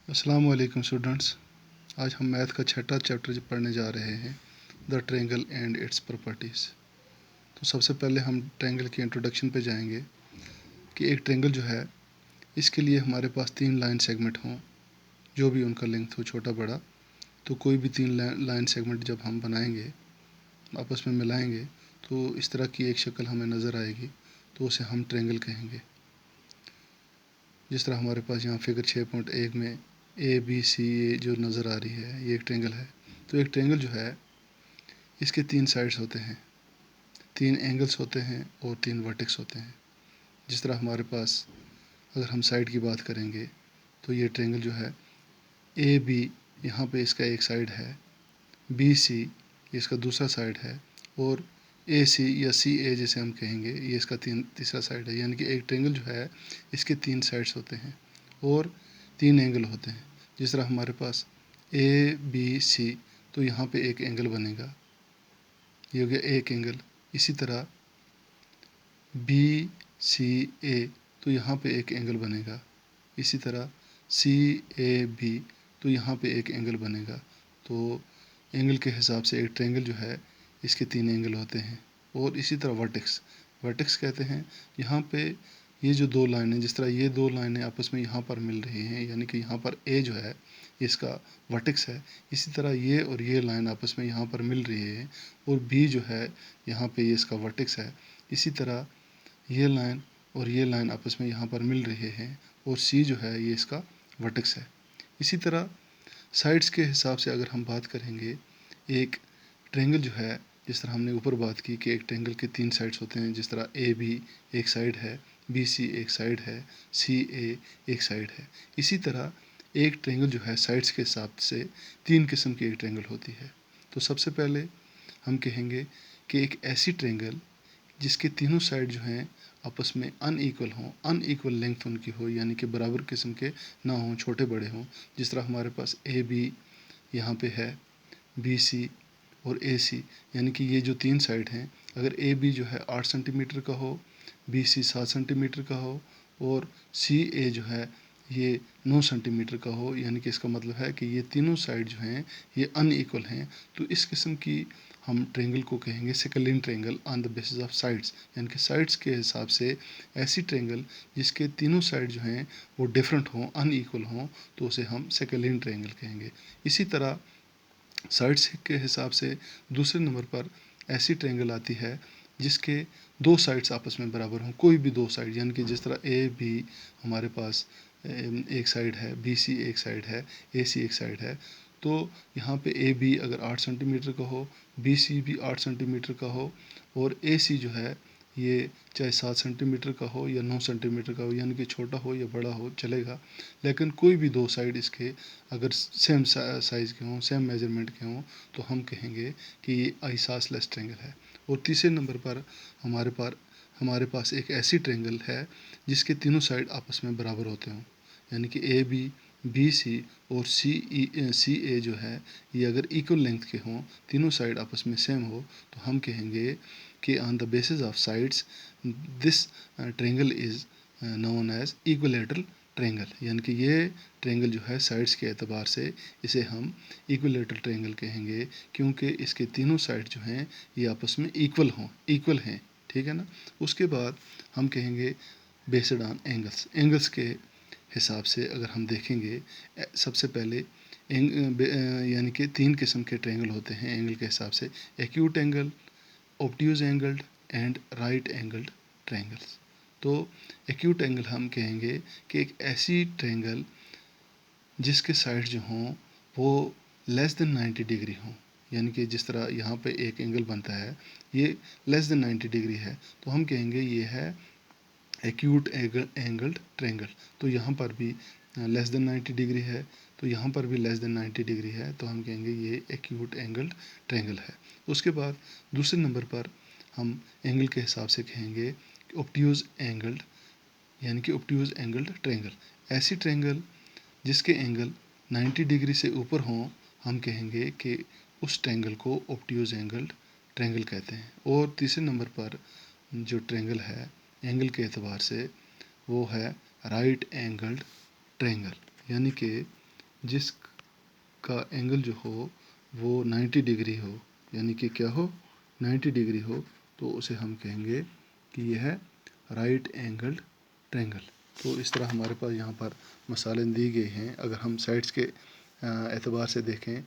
السلام علیکم اسٹوڈنٹس، آج ہم میتھ کا چھٹا چیپٹر پڑھنے جا رہے ہیں، دا ٹرینگل اینڈ اٹس پراپرٹیز۔ تو سب سے پہلے ہم ٹرینگل کی انٹروڈکشن پہ جائیں گے کہ ایک ٹرینگل جو ہے اس کے لیے ہمارے پاس 3 لائن سیگمنٹ ہوں، جو بھی ان کا لینتھ ہو چھوٹا بڑا، تو کوئی بھی 3 لائن سیگمنٹ جب ہم بنائیں گے آپس میں ملائیں گے تو اس طرح کی ایک شکل ہمیں نظر آئے گی، تو اسے ہم ٹرینگل کہیں گے۔ جس طرح ہمارے پاس یہاں فگر 6.1 میں ABCA جو نظر آ رہی ہے، یہ ایک ٹرینگل ہے۔ تو ایک ٹرینگل جو ہے اس کے 3 سائڈز ہوتے ہیں، 3 اینگلز ہوتے ہیں اور 3 ورٹکس ہوتے ہیں۔ جس طرح ہمارے پاس اگر ہم سائڈ کی بات کریں گے تو یہ ٹرینگل جو ہے AB یہاں پہ اس کا ایک سائڈ ہے، BC یہ اس کا دوسرا سائڈ ہے، اور AC یا CA جسے ہم کہیں گے یہ اس کا تیسرا سائڈ ہے۔ یعنی کہ ایک ٹرینگل جو ہے اس کے 3 سائڈز ہوتے ہیں اور 3 اینگل ہوتے ہیں۔ جس طرح ہمارے پاس ABC تو یہاں پہ ایک اینگل بنے گا، یہ ہو گیا ایک اینگل۔ اسی طرح BCA تو یہاں پہ ایک اینگل بنے گا، اسی طرح CAB تو یہاں پہ ایک اینگل بنے گا۔ تو اینگل کے حساب سے ایک ٹرینگل جو ہے اس کے 3 اینگل ہوتے ہیں۔ اور اسی طرح ورٹکس کہتے ہیں یہاں پہ یہ جو 2 لائنیں، جس طرح یہ 2 لائنیں آپس میں یہاں پر مل رہی ہیں، یعنی کہ یہاں پر A جو ہے اس کا ورٹکس ہے، اسی طرح یہ اور یہ لائن آپس میں یہاں پر مل رہی ہے اور B جو ہے یہاں پہ یہ اس کا ورٹکس ہے۔ اسی طرح یہ لائن اور یہ لائن آپس میں یہاں پر مل رہے ہیں اور C جو ہے یہ اس کا ورٹکس ہے۔ اسی طرح سائڈز کے حساب سے اگر ہم بات کریں گے، ایک ٹرینگل جو ہے جس طرح ہم نے اوپر بات کی کہ ایک ٹرینگل کے 3 سائڈز ہوتے ہیں، جس طرح AB ایک سائڈ ہے، BC ایک سائڈ ہے، CA ایک سائڈ ہے۔ اسی طرح ایک ٹرینگل جو ہے سائڈز کے حساب سے 3 قسم کی ایک ٹرینگل ہوتی ہے۔ تو سب سے پہلے ہم کہیں گے کہ ایک ایسی ٹرینگل جس کے تینوں سائڈ جو ہیں آپس میں ان ایکول لینگتھ ان کی ہو، یعنی کہ برابر قسم کے نہ ہوں، چھوٹے بڑے ہوں۔ جس طرح ہمارے پاس AB یہاں پہ ہے، BC اور AC، یعنی کہ یہ جو 3 سائڈ ہیں، اگر AB جو ہے 8 سینٹی میٹر کا ہو، BC 7 سینٹی میٹر کا ہو اور CA جو ہے یہ 9 سینٹی میٹر کا ہو، یعنی کہ اس کا مطلب ہے کہ یہ تینوں سائڈ جو ہیں یہ ان ایکول ہیں، تو اس قسم کی ہم ٹرینگل کو کہیں گے سیکلین ٹرینگل آن دا بیسس آف سائڈس، یعنی کہ سائڈس کے حساب سے ایسی ٹرینگل جس کے تینوں سائڈ جو ہیں وہ ڈیفرنٹ ہوں، ان ایکول ہوں، تو اسے ہم سیکلین ٹرینگل کہیں گے۔ اسی طرح سائڈس کے حساب سے دوسرے نمبر پر ایسی ٹرینگل آتی ہے جس کے 2 سائڈس آپس میں برابر ہوں، کوئی بھی 2 سائڈ، یعنی کہ جس طرح AB ہمارے پاس ایک سائڈ ہے، BC ایک سائڈ ہے، AC ایک سائڈ ہے، تو یہاں پہ AB اگر 8 سینٹی میٹر کا ہو، BC بھی 8 سینٹی میٹر کا ہو اور AC جو ہے یہ چاہے 7 سینٹی میٹر کا ہو یا 9 سینٹی میٹر کا ہو، یعنی کہ چھوٹا ہو یا بڑا ہو چلے گا، لیکن کوئی بھی 2 سائڈ اس کے اگر سیم سائز کے ہوں، سیم میجرمنٹ کے ہوں، تو ہم کہیں گے کہ یہ آئسوسیلیس لیس ٹرینگل ہے۔ اور تیسرے نمبر پر ہمارے پاس ایک ایسی ٹرینگل ہے جس کے تینوں سائڈ آپس میں برابر ہوتے ہوں، یعنی کہ AB BC اور CA جو ہے یہ اگر ایکول لینتھ کے ہوں، تینوں سائڈ آپس میں سیم ہو، تو ہم کہیں گے کہ on the basis of sides this triangle is known as equilateral triangle, یعنی کہ یہ ٹرینگل جو ہے سائڈس کے اعتبار سے اسے ہم ایکولیٹرل ٹرینگل کہیں گے، کیونکہ اس کے تینوں سائڈ جو ہیں یہ آپس میں ایکول ہیں، ٹھیک ہے نا۔ اس کے بعد ہم کہیں گے بیسڈ آن اینگلس کے حساب سے اگر ہم دیکھیں گے، سب سے پہلے یعنی کہ 3 قسم کے ٹرینگل ہوتے ہیں اینگل کے حساب سے، ایکیوٹ اینگل، اوبٹیوز اینگلڈ اینڈ رائٹ اینگلڈ ٹرینگلس۔ تو ایکیوٹ اینگل ہم کہیں گے کہ ایک ایسی ٹرینگل جس کے سائڈ جو ہوں وہ لیس دین 90 ڈگری ہوں، یعنی کہ جس طرح یہاں پہ ایک اینگل بنتا ہے یہ لیس دین 90 ڈگری ہے، تو ہم کہیں گے یہ ہے ایکیوٹ اینگلڈ ٹرینگل۔ تو یہاں پر بھی لیس دین 90 ڈگری ہے، تو یہاں پر بھی لیس دین 90 ڈگری ہے، تو ہم کہیں گے یہ ایکیوٹ اینگلڈ ٹرینگل ہے۔ اس کے بعد دوسرے نمبر پر ہم اینگل کے حساب سے کہیں گے اوبٹیوز اینگلڈ، یعنی کہ اوبٹیوز اینگلڈ ٹرینگل، ایسی ٹرینگل جس کے اینگل 90 ڈگری سے اوپر ہوں، ہم کہیں گے کہ اس ٹرینگل کو اوبٹیوز اینگلڈ ٹرینگل کہتے ہیں۔ اور تیسرے نمبر پر جو ٹرینگل ہے اینگل کے اعتبار سے وہ ہے رائٹ اینگلڈ ٹرینگل، یعنی کہ جس کا اینگل جو ہو وہ 90 ڈگری ہو، یعنی کہ کیا ہو 90 ڈگری ہو، تو اسے ہم کہیں گے کہ یہ ہے رائٹ اینگلڈ ٹرینگل۔ تو اس طرح ہمارے پاس یہاں پر مثالیں دی گئی ہیں۔ اگر ہم سائڈس کے اعتبار سے دیکھیں،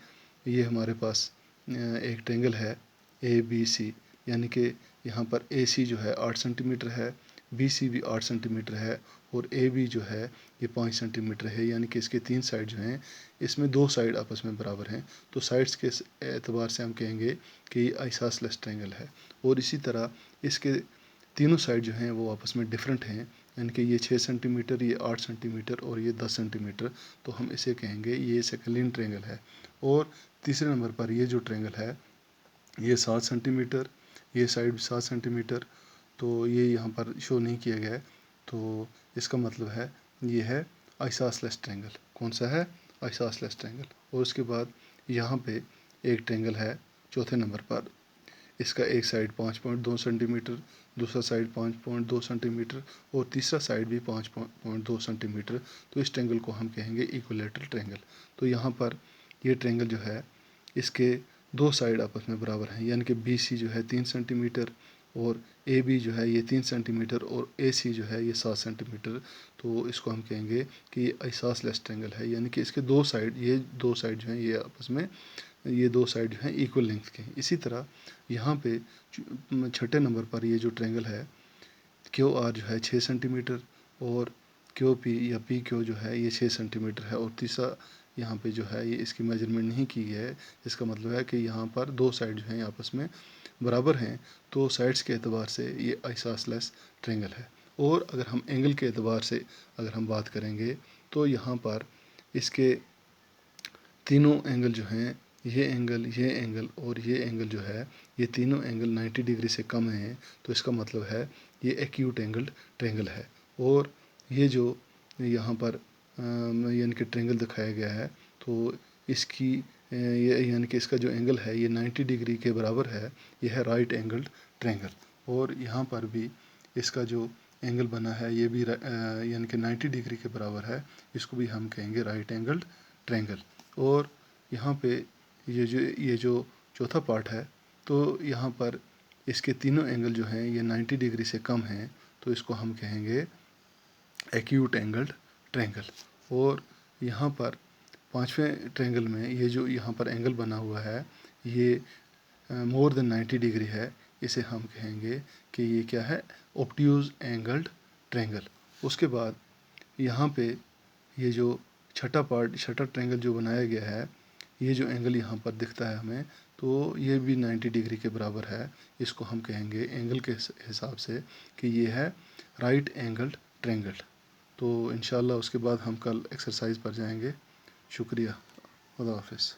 یہ ہمارے پاس ایک ٹرینگل ہے اے بی سی، یعنی کہ یہاں پر اے سی جو ہے 8 سینٹی میٹر ہے، بی سی بھی 8 سینٹی میٹر ہے، اور اے بی جو ہے یہ 5 سینٹی میٹر ہے، یعنی کہ اس کے 3 سائڈ جو ہیں اس میں 2 سائڈ آپس میں برابر ہیں۔ تو سائڈس کے اعتبار سے ہم کہیں گے کہ یہ آئسوسیلس ٹرینگل ہے۔ اور اسی طرح اس کے تینوں سائڈ جو ہیں وہ آپس میں ڈفرینٹ ہیں، یعنی کہ یہ 6 سینٹی میٹر، یہ 8 سینٹی میٹر اور یہ 10 سینٹی میٹر، تو ہم اسے کہیں گے یہ سیکلین ٹرینگل ہے۔ اور تیسرے نمبر پر یہ جو ٹرینگل ہے یہ 7 سینٹی میٹر، یہ سائڈ بھی 7 سینٹی میٹر، تو یہ یہاں پر شو نہیں کیا گیا ہے، تو اس کا مطلب ہے یہ ہے آئسوسیلس ٹرینگل۔ کون سا ہے؟ آئسوسیلس ٹرینگل۔ اور اس کے بعد یہاں پہ ایک ٹرینگل ہے چوتھے نمبر پر، اس کا ایک سائڈ 5.2 سینٹی میٹر، دوسرا سائڈ 5.2 سینٹی میٹر اور تیسرا سائڈ بھی 5.2 سینٹی میٹر، تو اس ٹرینگل کو ہم کہیں گے ایکولیٹرل ٹرینگل۔ تو یہاں پر یہ ٹرینگل جو ہے اس کے 2 سائڈ آپس میں برابر ہیں، یعنی کہ بی سی جو ہے 3 سینٹی میٹر اور اے بی جو ہے یہ 3 سینٹی میٹر اور اے سی جو ہے یہ 7 سینٹی میٹر، تو اس کو ہم کہیں گے کہ یہ آئسوسیلس ٹرینگل ہے، یعنی کہ اس کے 2 سائڈ، یہ 2 سائڈ جو ہیں یہ آپس میں یہ 2 سائڈ جو ہیں ایکول لینتھ کے ہیں۔ اسی طرح یہاں پہ چھٹے نمبر پر یہ جو ٹرینگل ہے کیو آر جو ہے 6 سینٹی میٹر اور کیو پی یا پی کیو جو ہے یہ 6 سینٹی میٹر ہے، اور تیسرا یہاں پہ جو ہے یہ اس کی میجرمنٹ نہیں کی گئی ہے، اس کا مطلب ہے کہ یہاں پر 2 سائڈ جو ہیں آپس میں برابر ہیں، تو سائڈس کے اعتبار سے یہ آئسوسیلس ٹرینگل ہے۔ اور اگر ہم اینگل کے اعتبار سے اگر ہم بات کریں گے تو یہاں پر اس کے تینوں اینگل جو ہیں، یہ اینگل اور یہ اینگل جو ہے یہ تینوں اینگل 90 ڈگری سے کم ہیں، تو اس کا مطلب ہے یہ ایکیوٹ اینگلڈ ٹرینگل ہے۔ اور یہ جو یہاں پر یعنی کہ ٹرینگل دکھایا گیا ہے، تو اس کی یعنی کہ اس کا جو اینگل ہے یہ 90 ڈگری کے برابر ہے، یہ ہے رائٹ اینگلڈ ٹرینگل۔ اور یہاں پر بھی اس کا جو اینگل بنا ہے یہ بھی یعنی کہ 90 ڈگری کے برابر ہے، اس کو بھی ہم کہیں گے رائٹ اینگلڈ ٹرینگل۔ اور یہاں پہ یہ جو چوتھا پارٹ ہے، تو یہاں پر اس کے تینوں اینگل جو ہیں یہ 90 ڈگری سے کم ہیں، تو اس کو ہم کہیں گے ایکیوٹ اینگلڈ ٹرینگل۔ اور یہاں پر پانچویں ٹرینگل میں یہ جو یہاں پر اینگل بنا ہوا ہے یہ مور دین 90 ڈگری ہے، اسے ہم کہیں گے کہ یہ کیا ہے؟ اوبٹیوز اینگلڈ ٹرینگل۔ اس کے بعد یہاں پہ یہ جو چھٹا ٹرینگل جو بنایا گیا ہے، یہ جو اینگل یہاں پر دکھتا ہے ہمیں، تو یہ بھی 90 ڈگری کے برابر ہے، اس کو ہم کہیں گے اینگل کے حساب سے کہ یہ ہے رائٹ اینگلڈ ٹرینگل۔ تو انشاءاللہ اس کے بعد ہم کل ایکسرسائز پر جائیں گے۔ شکریہ، خدا حافظ۔